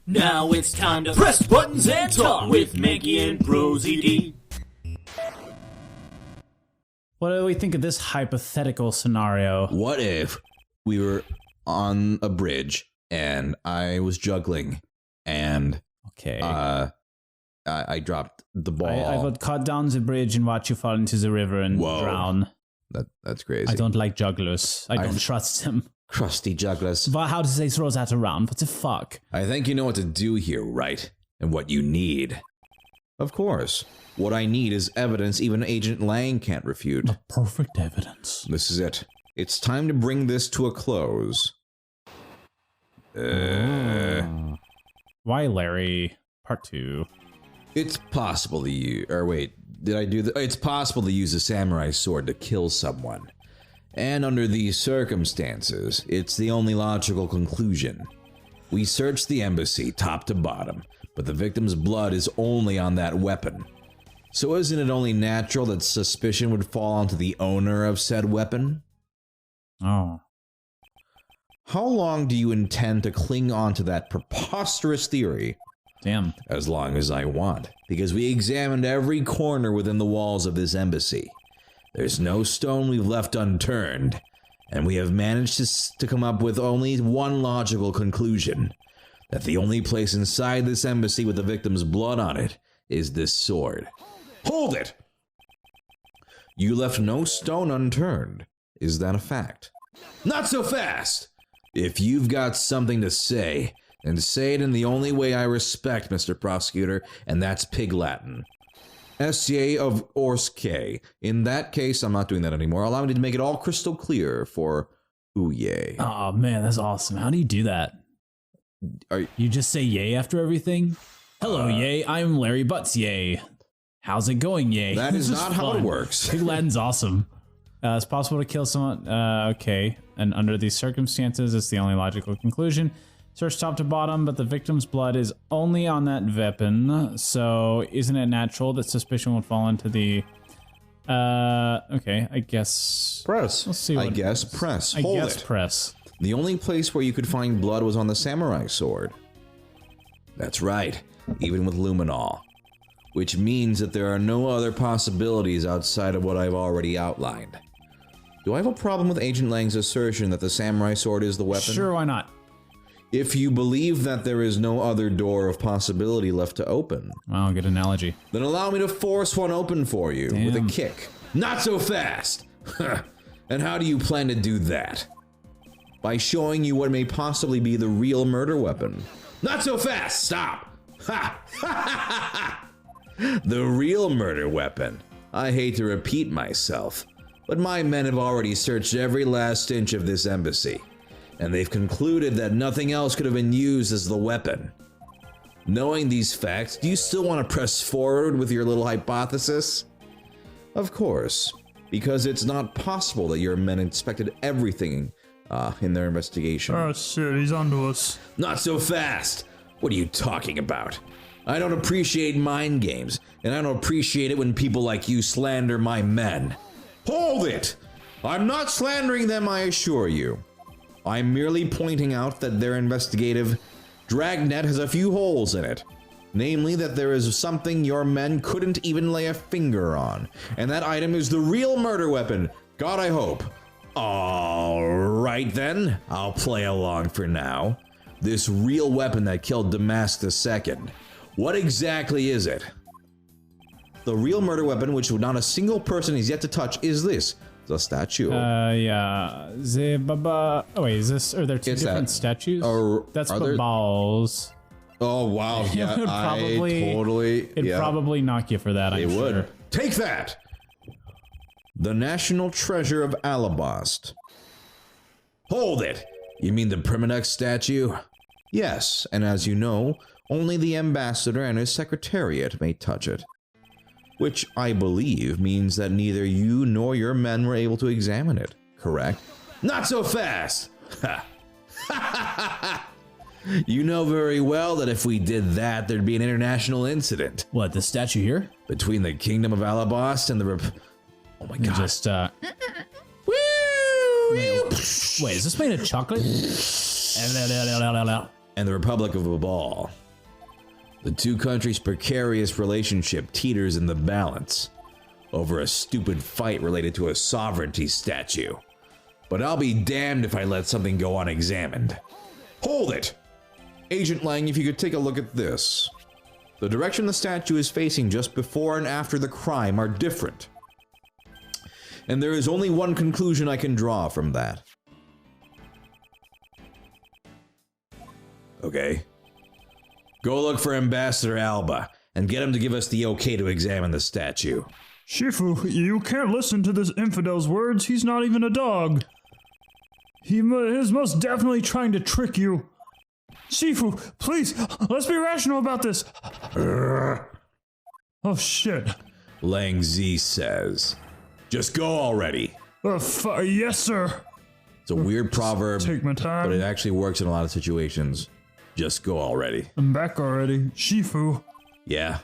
Now it's time to press buttons and talk with Manky and ProZD. What do we think of this hypothetical scenario? What if we were on a bridge and I was juggling and I dropped the ball. I would cut down the bridge and watch you fall into the river and drown. That's crazy. I don't like jugglers. I don't trust them. Crusty jugglers. But how do they throw that around? What the fuck? I think you know what to do here, right? And what you need. Of course. What I need is evidence even Agent Lang can't refute. The perfect evidence. This is it. It's time to bring this to a close. Why, Larry? Part 2. It's possible to use... Or wait, did I do that? It's possible to use a samurai sword to kill someone. And under these circumstances, it's the only logical conclusion. We searched the embassy top to bottom, but the victim's blood is only on that weapon. So isn't it only natural that suspicion would fall onto the owner of said weapon? Oh. How long do you intend to cling on to that preposterous theory? Damn. As long as I want, because we examined every corner within the walls of this embassy. There's no stone we've left unturned, and we have managed to come up with only one logical conclusion. That the only place inside this embassy with the victim's blood on it is this sword. Hold it! You left no stone unturned. Is that a fact? Not so fast! If you've got something to say, then say it in the only way I respect, Mr. Prosecutor, and that's Pig Latin. Essier of Orske. In that case, I'm not doing that anymore. Allow me to make it all crystal clear for ooh-yay. Oh man, that's awesome. How do you do that? You just say yay after everything? Hello, yay. I'm Larry Butts, yay. How's it going, yay? That is not how it works. Pig Latin's awesome. It's possible to kill someone. Okay. And under these circumstances, it's the only logical conclusion. Search top to bottom, but the victim's blood is only on that weapon. So isn't it natural that suspicion would fall into the... okay, I guess... Press. Let's see what I guess press. Hold it. Press. The only place where you could find blood was on the samurai sword. That's right, even with luminol. Which means that there are no other possibilities outside of what I've already outlined. Do I have a problem with Agent Lang's assertion that the samurai sword is the weapon? Sure, why not? If you believe that there is no other door of possibility left to open... Wow, good analogy. Then allow me to force one open for you with a kick. Not so fast! And how do you plan to do that? By showing you what may possibly be the real murder weapon. Not so fast! Stop! Ha! The real murder weapon. I hate to repeat myself, but my men have already searched every last inch of this embassy, and they've concluded that nothing else could have been used as the weapon. Knowing these facts, do you still want to press forward with your little hypothesis? Of course, because it's not possible that your men inspected everything in their investigation. Oh shit, he's onto us. Not so fast! What are you talking about? I don't appreciate mind games, and I don't appreciate it when people like you slander my men. Hold it! I'm not slandering them, I assure you. I'm merely pointing out that their investigative dragnet has a few holes in it. Namely, that there is something your men couldn't even lay a finger on, and that item is the real murder weapon. God, I hope. Alright then, I'll play along for now. This real weapon that killed Damask II. What exactly is it? The real murder weapon, which not a single person is yet to touch, is this. The statue. Yeah. Oh wait, is this... Are there two different statues? That's balls. Oh, wow. Yeah, It'd probably knock you for that, I'm sure. It would. Take that! The National Treasure of Alabast. Hold it! You mean the Primanex statue? Yes, and as you know, only the ambassador and his secretariat may touch it. Which I believe means that neither you nor your men were able to examine it, correct? Not so fast! Ha! You know very well that if we did that, there'd be an international incident. What, the statue here? Between the Kingdom of Alabast and the Oh my god. Just, Wait, is this made of chocolate? and the Republic of Babal. The two countries' precarious relationship teeters in the balance over a stupid fight related to a sovereignty statue. But I'll be damned if I let something go unexamined. Hold it! Agent Lang, if you could take a look at this. The direction the statue is facing just before and after the crime are different. And there is only one conclusion I can draw from that. Okay. Go look for Ambassador Alba, and get him to give us the okay to examine the statue. Shifu, you can't listen to this infidel's words. He's not even a dog. He is most definitely trying to trick you. Shifu, please, let's be rational about this. Oh, shit. Lang Zi says, just go already. Yes, sir. It's a weird proverb, Take my time. but it actually works in a lot of situations. Just go already. I'm back already. Shifu, Yeah?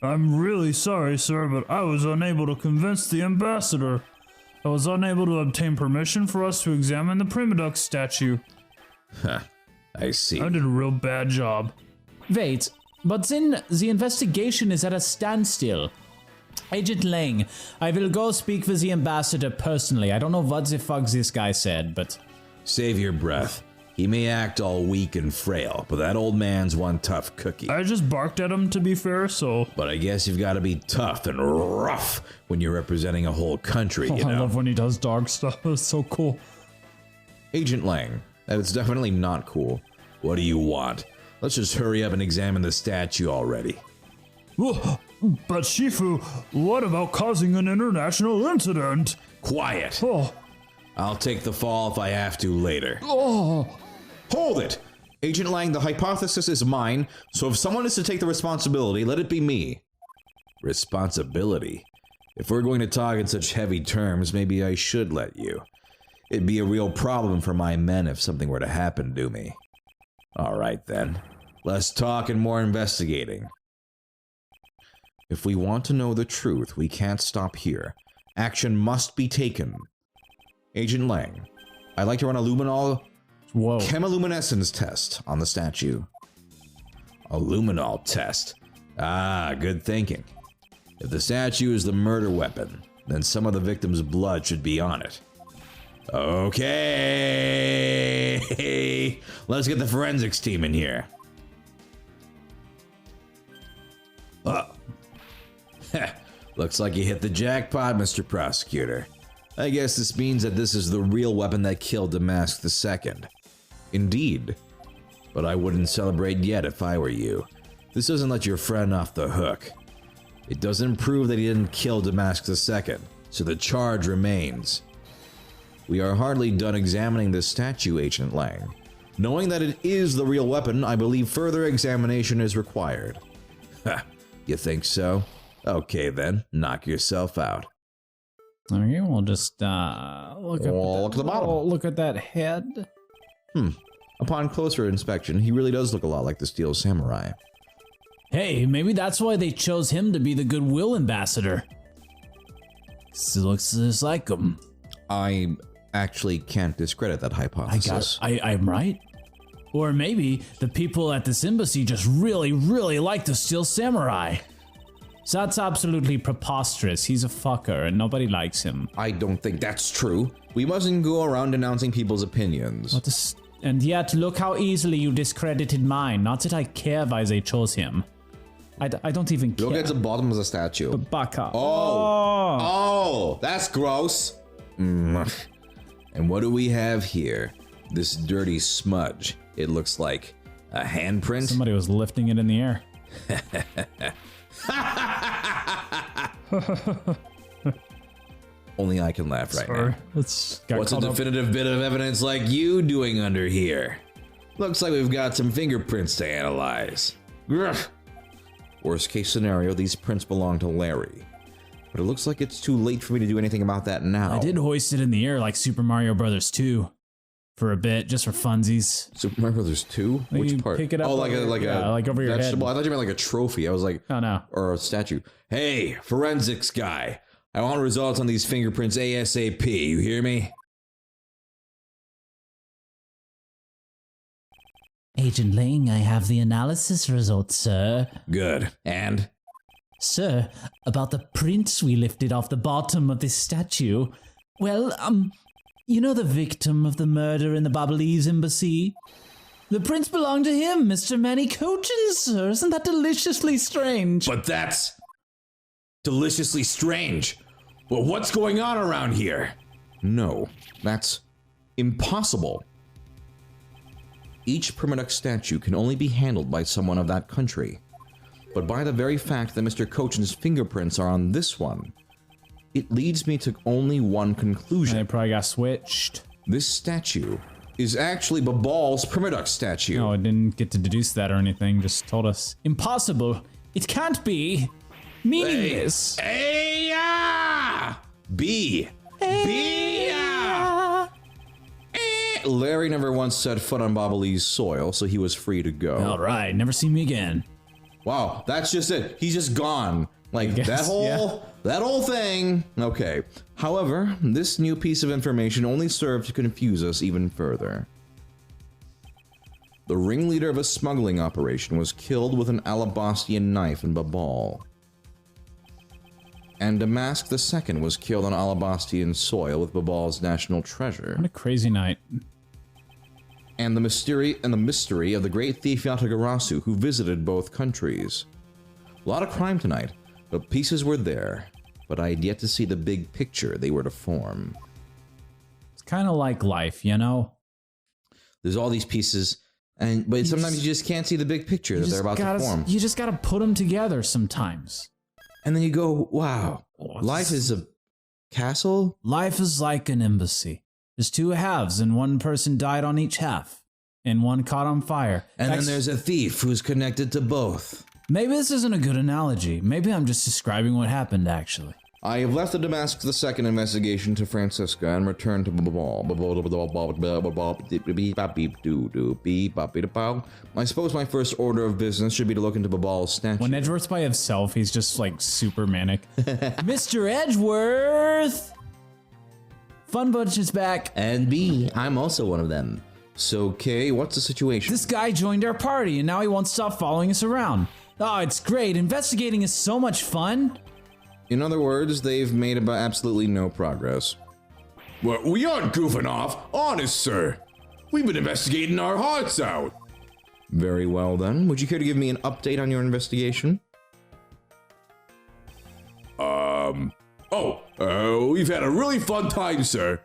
I'm really sorry, sir, but I was unable to convince the ambassador. I was unable to obtain permission for us to examine the Primaduck statue. Huh. I see. I did a real bad job. Wait, but then the investigation is at a standstill. Agent Lang, I will go speak with the ambassador personally. I don't know what the fuck this guy said, but... Save your breath. He may act all weak and frail, but that old man's one tough cookie. I just barked at him, to be fair, so... But I guess you've got to be tough and rough when you're representing a whole country, you know? I love when he does dog stuff. It's so cool. Agent Lang, that is definitely not cool. What do you want? Let's just hurry up and examine the statue already. But Shifu, what about causing an international incident? Quiet! Oh. I'll take the fall if I have to later. Oh. Hold it! Agent Lang, the hypothesis is mine, so if someone is to take the responsibility, let it be me. Responsibility? If we're going to talk in such heavy terms, maybe I should let you. It'd be a real problem for my men if something were to happen to me. Alright then. Less talk and more investigating. If we want to know the truth, we can't stop here. Action must be taken. Agent Lang, I'd like to run a luminol chemiluminescence test on the statue. A luminol test? Ah, good thinking. If the statue is the murder weapon, then some of the victim's blood should be on it. Okay, let's get the forensics team in here. Looks like you hit the jackpot, Mr. Prosecutor. I guess this means that this is the real weapon that killed Damask II. Indeed. But I wouldn't celebrate yet if I were you. This doesn't let your friend off the hook. It doesn't prove that he didn't kill Damask II, so the charge remains. We are hardly done examining this statue, Agent Lang. Knowing that it is the real weapon, I believe further examination is required. Ha, you think so? Okay then, knock yourself out. Okay, we'll just look at the bottom. Look at that head. Upon closer inspection, he really does look a lot like the Steel Samurai. Hey, maybe that's why they chose him to be the goodwill ambassador. He looks just like him. I actually can't discredit that hypothesis. I'm right. Or maybe the people at this embassy just really, really like the Steel Samurai. So that's absolutely preposterous. He's a fucker and nobody likes him. I don't think that's true. We mustn't go around announcing people's opinions. And yet, look how easily you discredited mine. Not that I care why they chose him. I don't even care. Look at the bottom of the statue. But baka. Oh, that's gross. And what do we have here? This dirty smudge. It looks like a handprint. Somebody was lifting it in the air. Only I can laugh right now. What's a definitive bit of evidence like you doing under here? Looks like we've got some fingerprints to analyze. Gruff. Worst case scenario, these prints belong to Larry. But it looks like it's too late for me to do anything about that now. I did hoist it in the air like Super Mario Brothers 2. For a bit, just for funsies. Super Mario Brothers 2? Like Which part? Pick it up like over your vegetable. head. I thought you meant like a trophy. I was like, oh no. Or a statue. Hey, forensics guy. I want results on these fingerprints ASAP. You hear me? Agent Ling, I have the analysis results, sir. Good. And? Sir, about the prints we lifted off the bottom of this statue. Well, you know the victim of the murder in the Babalese embassy? The prints belong to him, Mr. Manny Cochin, sir. Isn't that deliciously strange? But that's deliciously strange. Well, what's going on around here? No, that's impossible. Each Primaduck statue can only be handled by someone of that country. But by the very fact that Mr. Cochin's fingerprints are on this one, it leads me to only one conclusion. They probably got switched. This statue is actually Babal's Primaduck statue. No, I didn't get to deduce that or anything. Just told us. Impossible. It can't be. Meaningless. B. Larry never once set foot on Babalese soil, so he was free to go. All right, never see me again. Wow, that's just it. He's just gone. Like guess, that whole thing. Okay. However, this new piece of information only served to confuse us even further. The ringleader of a smuggling operation was killed with an Alabastian knife in Babal. And Damask II was killed on Alabastian soil with Babal's national treasure. What a crazy night. And the mystery of the great thief Yatagarasu, who visited both countries. A lot of crime tonight. The pieces were there, but I had yet to see the big picture they were to form. It's kind of like life, you know? There's all these pieces, but sometimes you just can't see the big picture that they're about to form. You just gotta put them together sometimes. And then you go, wow, life is a castle? Life is like an embassy. There's two halves, and one person died on each half, and one caught on fire. And then there's a thief who's connected to both. Maybe this isn't a good analogy. Maybe I'm just describing what happened, actually. I have left the Damask II investigation to Francisca and returned to Babal. I suppose my first order of business should be to look into Babal's statue. When Edgeworth's by himself, he's just like super manic. Mr. Edgeworth! Fun Bunch is back. And B, I'm also one of them. So, Kay, what's the situation? This guy joined our party, and now he won't stop following us around. Oh, it's great. Investigating is so much fun. In other words, they've made about absolutely no progress. Well, we aren't goofing off. Honest, sir. We've been investigating our hearts out. Very well, then. Would you care to give me an update on your investigation? We've had a really fun time, sir.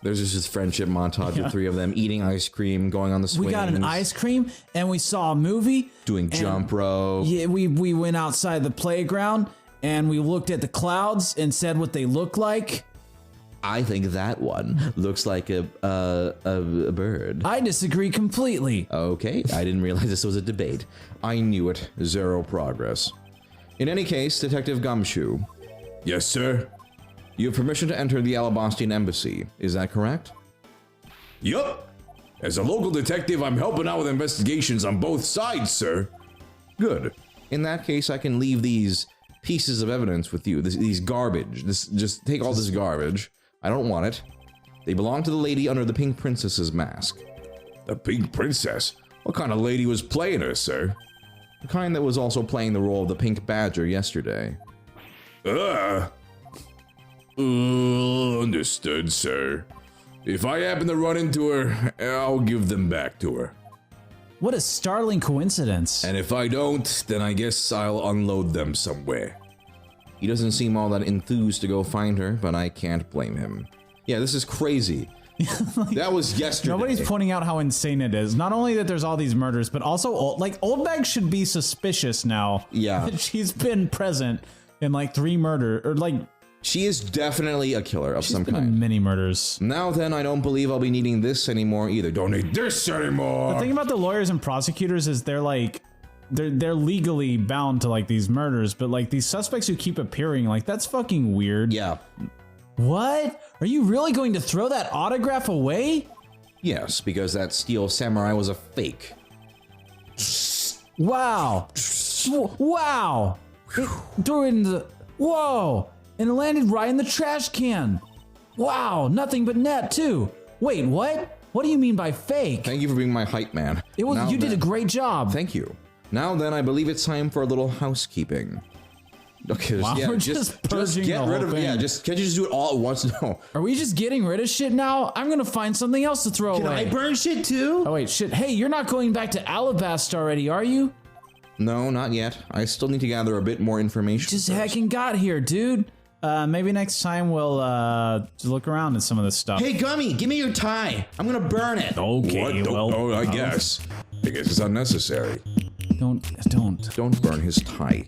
There's just this friendship montage of three of them eating ice cream, going on the swings. We got an ice cream, and we saw a movie. Doing jump rope. Yeah, we went outside the playground, and we looked at the clouds and said what they look like. I think that one looks like a bird. I disagree completely. Okay, I didn't realize this was a debate. I knew it. Zero progress. In any case, Detective Gumshoe. Yes, sir? You have permission to enter the Alabastian embassy, is that correct? Yup. As a local detective, I'm helping out with investigations on both sides, sir. Good. In that case, I can leave these pieces of evidence with you. These garbage. Just take all this garbage. I don't want it. They belong to the lady under the Pink Princess's mask. The Pink Princess? What kind of lady was playing her, sir? The kind that was also playing the role of the Pink Badger yesterday. Understood, sir. If I happen to run into her, I'll give them back to her. What a startling coincidence. And if I don't, then I guess I'll unload them somewhere. He doesn't seem all that enthused to go find her, but I can't blame him. Yeah, this is crazy. That was yesterday. Nobody's pointing out how insane it is. Not only that there's all these murders, but also, Old Bag should be suspicious now. Yeah. That she's been present in, 3 murder, or, She is definitely a killer of some she's been in kind. many murders. Now then, I don't believe I'll be needing this anymore either. Don't need this anymore! The thing about the lawyers and prosecutors is they're legally bound to, these murders, but, these suspects who keep appearing, that's fucking weird. Yeah. What? Are you really going to throw that autograph away? Yes, because that steel samurai was a fake. Wow. Wow. It threw it in the... Whoa. And it landed right in the trash can. Wow, nothing but net, too. Wait, what? What do you mean by fake? Thank you for being my hype man. You did a great job. Thank you. Now then, I believe it's time for a little housekeeping. Okay, Wow, yeah, we're just purging get the rid whole of it. thing. Yeah, can't you just do it all at once? No. Are we just getting rid of shit now? I'm gonna find something else to throw Can away. I burn shit too? Oh wait, shit. Hey, you're not going back to Alabasta already, are you? No, not yet. I still need to gather a bit more information. Just first. heckin' got here, dude. Maybe next time we'll look around at some of this stuff. Hey, Gummy, give me your tie. I'm gonna burn it. Okay, What? well, I guess it's unnecessary. Don't. Don't burn his tie.